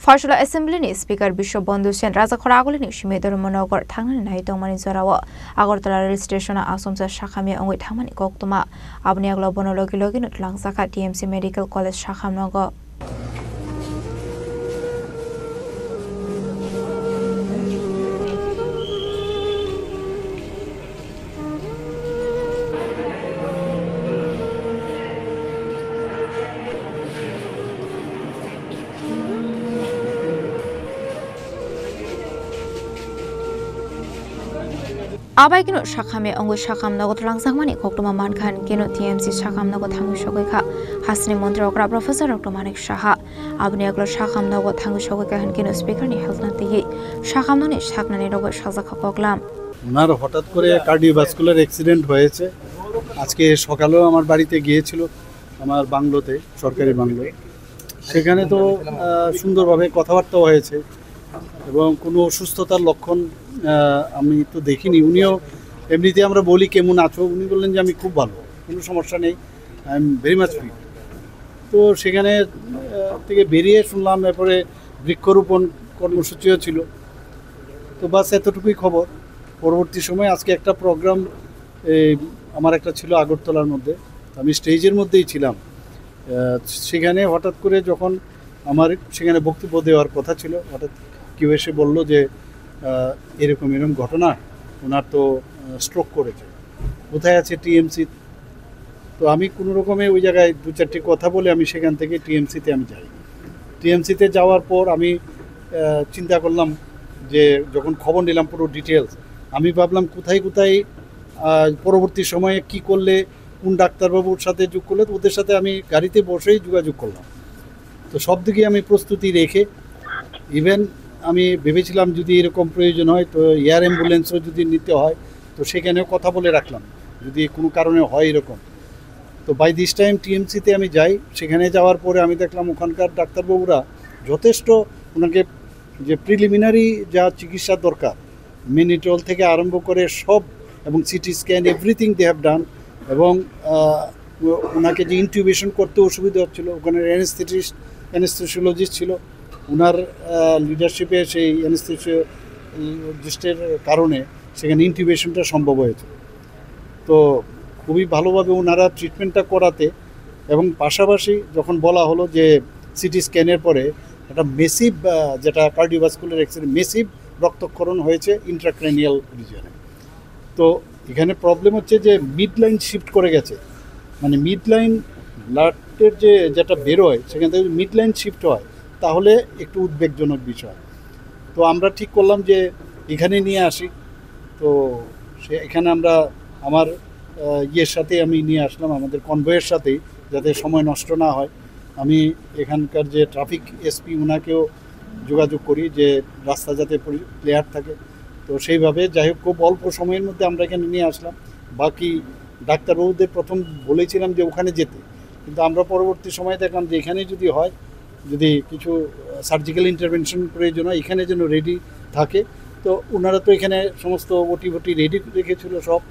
फयसला एसेम्बलिनि speaker बिश्वबन्धु Sen राजाखर आगोलनि सिमेदरमनगर थांनानै नाय दंमानि जराव आगरतला रेल स्टेशना आसमसा शाखामि अंगै थांमानि गक्तमा आबनि आगला बनलगि लगि नुतलांसाखा टीएमसी मेडिकल कलेज शाखामनग आबाय किनो शाखामे अंगु शाखाम नगद लांसांमानि कोक्टमा मानखान किनो टीएमसी शाखाम नगद थांगु सगैखा हासनि मन्त्री अग्रा प्रोफेसर डॉक्टर मानिक साहा आबनि अग्ला शाखाम नगद थांगु सगैखा हन किनो स्पिकारनि हेल्थ नातियै शाखामनि शाकनानि रगो साजाखा पगलाम ওনার হঠাৎ করে কার্ডিওভাস্কুলার অ্যাক্সিডেন্ট হয়েছে। আজকে সকালেও আমার বাড়িতে গিয়েছিল, আমার বাংলোতে, সরকারি বাংলো। সেখানে তো সুন্দরভাবে কথাবার্তা হয়েছে এবং কোনো অসুস্থতার লক্ষণ আমি তো দেখিনি। উনিও এমনিতে আমরা বলি কেমন আছো, উনি বললেন যে আমি খুব ভালো, কোনো সমস্যা নেই, I am very much fit. তো সেখানে থেকে বেরিয়ে শুনলাম এরপরে বৃক্ষরোপণ কর্মসূচিও ছিল। তো বাস এতটুকুই খবর। পরবর্তী সময় আজকে একটা প্রোগ্রাম আমার একটা ছিল আগরতলার মধ্যে, আমি স্টেজের মধ্যেই ছিলাম। সেখানে হঠাৎ করে যখন আমার সেখানে বক্তব্য দেওয়ার কথা ছিল, হঠাৎ কেউ এসে বললো যে এরকম ঘটনা, ওনার তো স্ট্রোক করেছে, কোথায় আছে টিএমসি। তো আমি কোনো রকমে ওই জায়গায় দু চারটি কথা বলে আমি সেখান থেকে টিএমসিতে আমি যাই। টিএমসিতে যাওয়ার পর আমি চিন্তা করলাম যে যখন খবর নিলাম পুরো ডিটেলস, আমি ভাবলাম কোথায় কোথায় পরবর্তী সময়ে কি করলে, কোন ডাক্তারবাবুর সাথে যোগ করলে, ওদের সাথে আমি গাড়িতে বসেই যোগাযোগ করলাম। তো সব দিকে আমি প্রস্তুতি রেখে, ইভেন আমি ভেবেছিলাম যদি এরকম প্রয়োজন হয় তো এয়ার অ্যাম্বুলেন্সও যদি নিতে হয় তো সেখানেও কথা বলে রাখলাম যদি কোনো কারণে হয় এরকম। তো বাই দিস টাইম টিএমসিতে আমি যাই। সেখানে যাওয়ার পরে আমি দেখলাম ওখানকার ডাক্তারবাবুরা যথেষ্ট, ওনাকে যে প্রিলিমিনারি যা চিকিৎসা দরকার, মেনিটল থেকে আরম্ভ করে সব, এবং CT scan everything they have done. এবং ওনাকে যে ইনটিউবেশন করতে অসুবিধা হচ্ছিল, ওখানে অ্যানেস্থেসিওলজিস্ট ছিল, ওনার লিডারশিপে সেই অ্যানেস্থেসিওলজিস্টের কারণে সেখানে ইনটিউবেশনটা সম্ভব হয়েছে। তো খুবই ভালোভাবে ওনারা ট্রিটমেন্টটা করাতে, এবং পাশাপাশি যখন বলা হলো যে সিটি স্ক্যানের পরে একটা মেসিভ, যেটা কার্ডিওভাস্কুলার অ্যাক্সিডেন্ট, মেসিভ রক্তক্ষরণ হয়েছে ইন্ট্রাক্রেনিয়াল রিজিয়নে। তো এখানে প্রবলেম হচ্ছে যে মিড লাইন শিফট করে গেছে, মানে মিড লাইন ব্লাডের যেটা বেরোয় সেখান থেকে মিড লাইন শিফট হয় তাহলে একটু উদ্বেগজনক বিষয়। তো আমরা ঠিক করলাম যে এখানে নিয়ে আসি। তো এখানে আমরা আমার ইয়ের সাথে আমি নিয়ে আসলাম, আমাদের কনভয়ের সাথেই, যাতে সময় নষ্ট না হয়। আমি এখানকার যে ট্রাফিক এসপি, ওনাকেও যোগাযোগ করি যে রাস্তা যাতে ক্লিয়ার থাকে। তো সেইভাবে যাই হোক খুব অল্প সময়ের মধ্যে আমরা এখানে নিয়ে আসলাম। বাকি ডাক্তারবাবুদের প্রথম বলেছিলাম যে ওখানে যেতে, কিন্তু আমরা পরবর্তী সময়ে দেখলাম যে এখানে যদি হয়, যদি কিছু সার্জিক্যাল ইন্টারভেনশন প্রয়োজন হয়, এখানে যেন রেডি থাকে। তো ওনারা তো এখানে সমস্ত ওটি রেডি রেখেছিল সব।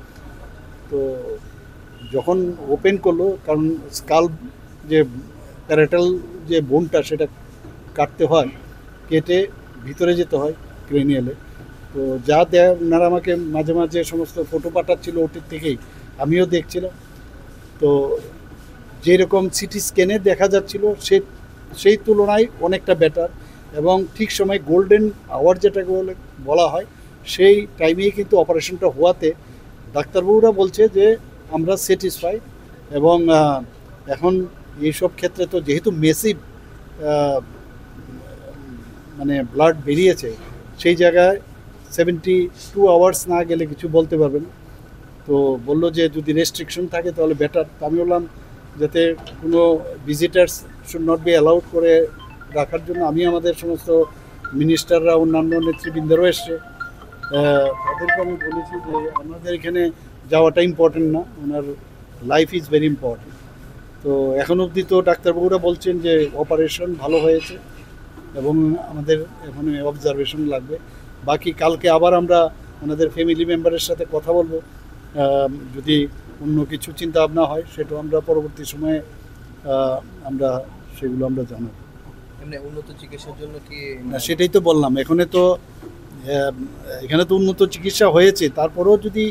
তো যখন ওপেন করলো, কারণ স্কাল যে প্যারাটাল যে বোনটা সেটা কাটতে হয়, কেটে ভিতরে যেতে হয় ক্রেনিয়ালে। তো যা দেয় ওনারা আমাকে মাঝে মাঝে সমস্ত ফটো পাঠাচ্ছিল ওটির থেকেই, আমিও দেখছিলাম। তো যেরকম সিটি স্ক্যানে দেখা যাচ্ছিল সেই তুলনায় অনেকটা বেটার, এবং ঠিক সময় গোল্ডেন আওয়ার যেটাকে বলা হয় সেই টাইমেই কিন্তু অপারেশনটা হওয়াতে ডাক্তারবাবুরা বলছে যে আমরা স্যাটিসফাইড। এবং এখন এইসব ক্ষেত্রে তো যেহেতু মেসিভ মানে ব্লাড বেরিয়েছে, সেই জায়গায় 72 আওয়ার্স না গেলে কিছু বলতে পারবে না। তো বললো যে যদি রেস্ট্রিকশন থাকে তাহলে বেটার। আমি বললাম যাতে কোনো visitors should not be allowed করে রাখার জন্য আমি আমাদের সমস্ত মিনিস্টাররা, অন্যান্য নেতৃবৃন্দরাও এসছে, তাদেরকে আমি বলেছি যে আমাদের এখানে যাওয়াটা ইম্পর্টেন্ট না, ওনার লাইফ ইজ ভেরি ইম্পর্টেন্ট। তো এখন অবধি তো ডাক্তারবাবুরা বলছেন যে অপারেশন ভালো হয়েছে এবং আমাদের এখন অবজারভেশন লাগবে। বাকি কালকে আবার আমরা ওনাদের ফ্যামিলি মেম্বারের সাথে কথা বলবো, যদি অন্য কিছু চিন্তা ভাবনা হয় সেটাও আমরা পরবর্তী সময়ে আমরা সেগুলো আমরা জানাবো। এমনি উন্নত চিকিৎসার জন্য কি না সেটাই তো বললাম, এখানে তো উন্নত চিকিৎসা হয়েছে, তারপরেও যদি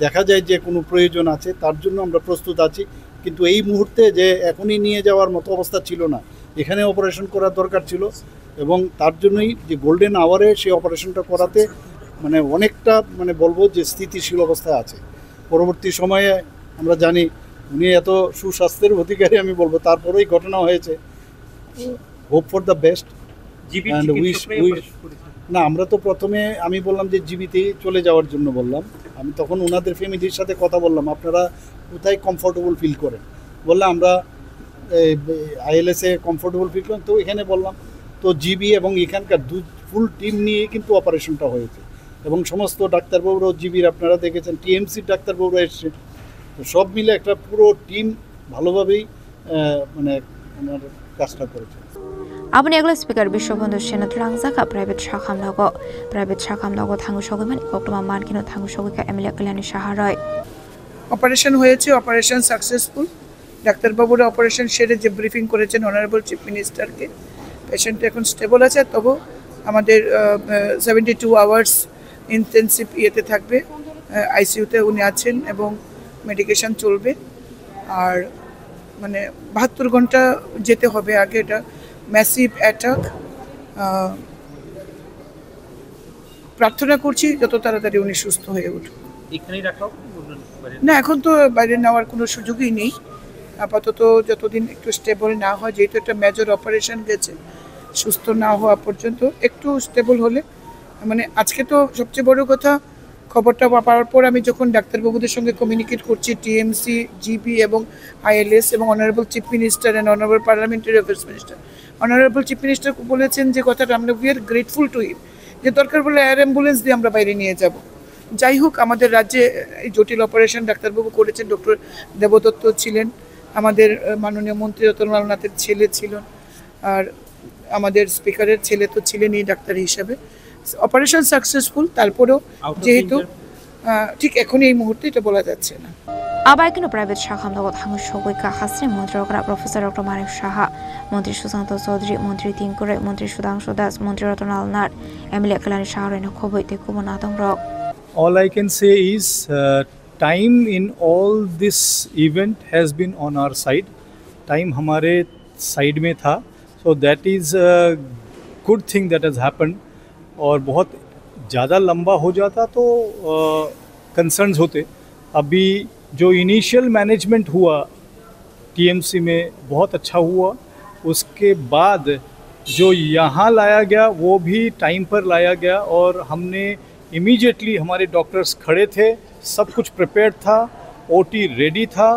দেখা যায় যে কোনো প্রয়োজন আছে তার জন্য আমরা প্রস্তুত আছি। কিন্তু এই মুহূর্তে যে এখনই নিয়ে যাওয়ার মতো অবস্থা ছিল না, এখানে অপারেশন করার দরকার ছিল এবং তার জন্যই যে গোল্ডেন আওয়ারে সেই অপারেশনটা করাতে মানে অনেকটা মানে বলবো যে স্থিতিশীল অবস্থায় আছে। পরবর্তী সময়ে আমরা জানি উনি এত সুস্বাস্থ্যের অধিকারী, আমি বলবো তারপরেই ঘটনা হয়েছে। Hope for the best and না, আমরা তো প্রথমে আমি বললাম যে জিবিতেই চলে যাওয়ার জন্য বললাম। আমি তখন ওনাদের ফ্যামিলির সাথে কথা বললাম, আপনারা কোথায় কমফোর্টেবল ফিল করেন, বললাম আমরা আইএলএসে কমফোর্টেবল ফিল করেন। তো এখানে বললাম তো জিবি এবং এখানকার ফুল টিম নিয়ে কিন্তু অপারেশনটা হয়েছে এবং সমস্ত ডাক্তারবাবুরাও জিবির আপনারা দেখেছেন, টিএমসির ডাক্তারবাবুরা এসছে। তো সব মিলে একটা পুরো টিম ভালোভাবেই মানে ওনার কাজটা করেছে। Abni agla speaker Bishobondu Shenat Langzaka private Shakam Nago Tangu Shoguman Oktoma Mankino Tangu Shoguka Emilia Kalani Shaharai. Operation হয়েছে, অপারেশন সাকসেসফুল। ডাক্তারবাবুরা অপারেশন সেরে যে ব্রিফিং করেছেন অনারেবল চিফ মিনিস্টারকে, পেশেন্ট এখন স্টেবল আছে। তবু আমাদের 72 আওয়ার্স ইন্টেন্সিভ ইয়েতে থাকবে, আইসিইউতে উনি আছেন এবং মেডিকেশন চলবে। আর মানে 72 ঘন্টা যেতে হবে আগে, এটা ম্যাসিভ অ্যাটাক। প্রার্থনা করছি যত তাড়াতাড়ি উনি সুস্থ হয়ে উঠুন। এখানেই রাখাও না, এখন তো বাইরে নেওয়ার কোনো সুযোগই নেই আপাতত, যতদিন একটু স্টেবল না হয়, যেহেতু একটা মেজর অপারেশন গেছে, সুস্থ না হওয়া পর্যন্ত একটু স্টেবল হলে। মানে আজকে তো সবচেয়ে বড় কথা, খবরটা পাওয়ার পর আমি যখন ডাক্তারবাবুদের সঙ্গে কমিউনিকেট করছি, টিএমসি, জিবি এবং আইএলএস এবং honourable chief minister and honourable parliamentary affairs minister, honourable chief minister বলেছেন যে কথাটা, আমরা we are grateful to him, যে দরকার বলে এয়ার অ্যাম্বুলেন্স দিয়ে আমরা বাইরে নিয়ে যাব। যাই হোক, আমাদের রাজ্যে এই জটিল অপারেশন ডাক্তারবাবু করেছেন। ডক্টর দেবদত্ত ছিলেন, আমাদের মাননীয় মন্ত্রী রতনলাল নাথের ছেলে ছিলেন, আর আমাদের স্পিকারের ছেলে তো ছিলেনই ডাক্তার হিসাবে। অপারেশন সাকসেসফুল, তারপরেও যেহেতু ঠিক এখনই এই মুহূর্তে এটা বলা যাচ্ছে না। Abaikino private Shakam Nago Tangu Shoguka Hasne Mantri Okra Professor Dr. Manik Shaha, Mantri Susanto Chaudhary, Mantri Tinkure, Mantri Sudhanshu Das, Mantri Ratonal Nat, Emilia Kalani Shaharai na Khoboi te Kumonatong Rock. All I can say is time in all this event has been on our side. Time हमारे side में था, so that is a good thing that has happened. और बहुत ज़्यादा लंबा हो जाता तो कंसर्न्स होते। अभी जो इनिशियल मैनेजमेंट हुआ टीएमसी में बहुत अच्छा हुआ, उसके बाद जो यहाँ लाया गया वो भी टाइम पर लाया गया और हमने इमीडिएटली, हमारे डॉक्टर्स खड़े थे, सब कुछ प्रिपेयर्ड था, ओटी रेडी था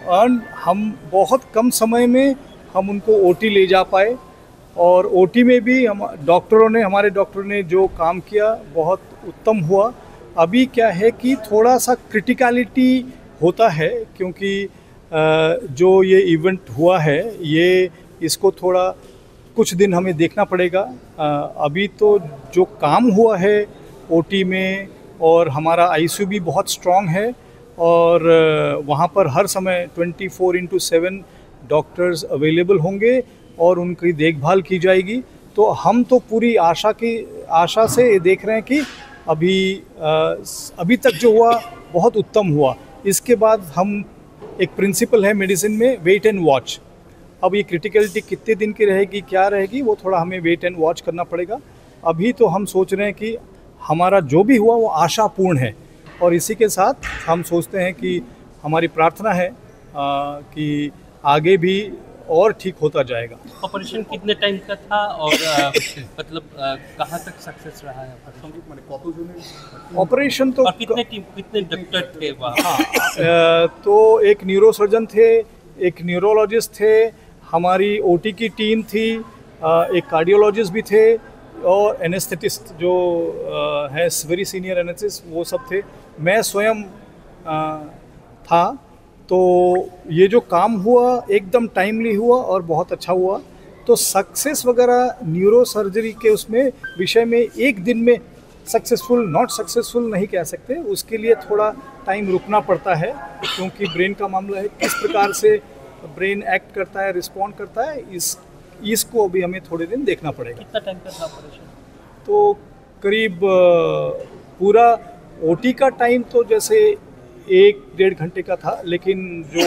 और हम बहुत कम समय में हम उनको ओटी ले जा पाए। और ओटी में भी हमारे डॉक्टरों ने जो काम किया बहुत उत्तम हुआ। अभी क्या है कि थोड़ा सा क्रिटिकलिटी होता है, क्योंकि जो ये इवेंट हुआ है ये इसको थोड़ा कुछ दिन हमें देखना पड़ेगा। अभी तो जो काम हुआ है ओटी में, और हमारा आईसीयू भी बहुत स्ट्रॉन्ग है और वहाँ पर हर समय 24/7 डॉक्टर्स अवेलेबल होंगे और उनकी देखभाल की जाएगी। तो हम तो पूरी आशा से ये देख रहे हैं कि अभी तक जो हुआ बहुत उत्तम हुआ। इसके बाद हम एक प्रिंसिपल है मेडिसिन में, वेट एंड वॉच। अब ये क्रिटिकलिटी कितने दिन की रहेगी, क्या रहेगी, वो थोड़ा हमें वेट एंड वॉच करना पड़ेगा। अभी तो हम सोच रहे हैं कि हमारा जो भी हुआ वो आशापूर्ण है, और इसी के साथ हम सोचते हैं कि हमारी प्रार्थना है कि आगे भी और ठीक होता जाएगा। ऑपरेशन कितने टाइम का था और मतलब कहाँ तक सक्सेस रहा है ऑपरेशन? तो और कितने डॉक्टर थे वहाँ? तो एक न्यूरोसर्जन थे, एक न्यूरोलॉजिस्ट थे, हमारी ओटी की टीम थी, एक कार्डियोलॉजिस्ट भी थे और एनेस्थेटिस्ट जो है वेरी सीनियर एनेस्थेटिस्ट, वो सब थे। मैं स्वयं था। तो ये जो काम हुआ एकदम टाइमली हुआ और बहुत अच्छा हुआ। तो सक्सेस वगैरह न्यूरो सर्जरी के उसमें विषय में एक दिन में सक्सेसफुल नॉट सक्सेसफुल नहीं कह सकते, उसके लिए थोड़ा टाइम रुकना पड़ता है, क्योंकि ब्रेन का मामला है, किस प्रकार से ब्रेन एक्ट करता है, रिस्पॉन्ड करता है, इसको अभी हमें थोड़े दिन देखना पड़ेगा। कितना टाइम का था ऑपरेशन? तो करीब पूरा ओटी का टाइम तो जैसे 1-1.5 घंटे का था, लेकिन जो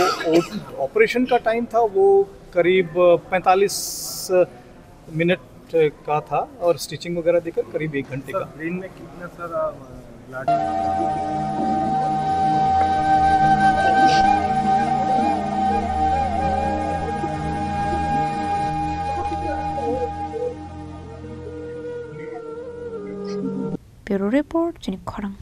ऑपरेशन का टाइम था वो करीब 45 मिनट का था और स्टिचिंग वगैरह देकर करीब 1 घंटे का। ब्रेन में कितना सारा ब्यूरो रिपोर्ट, जिनिक खरंग।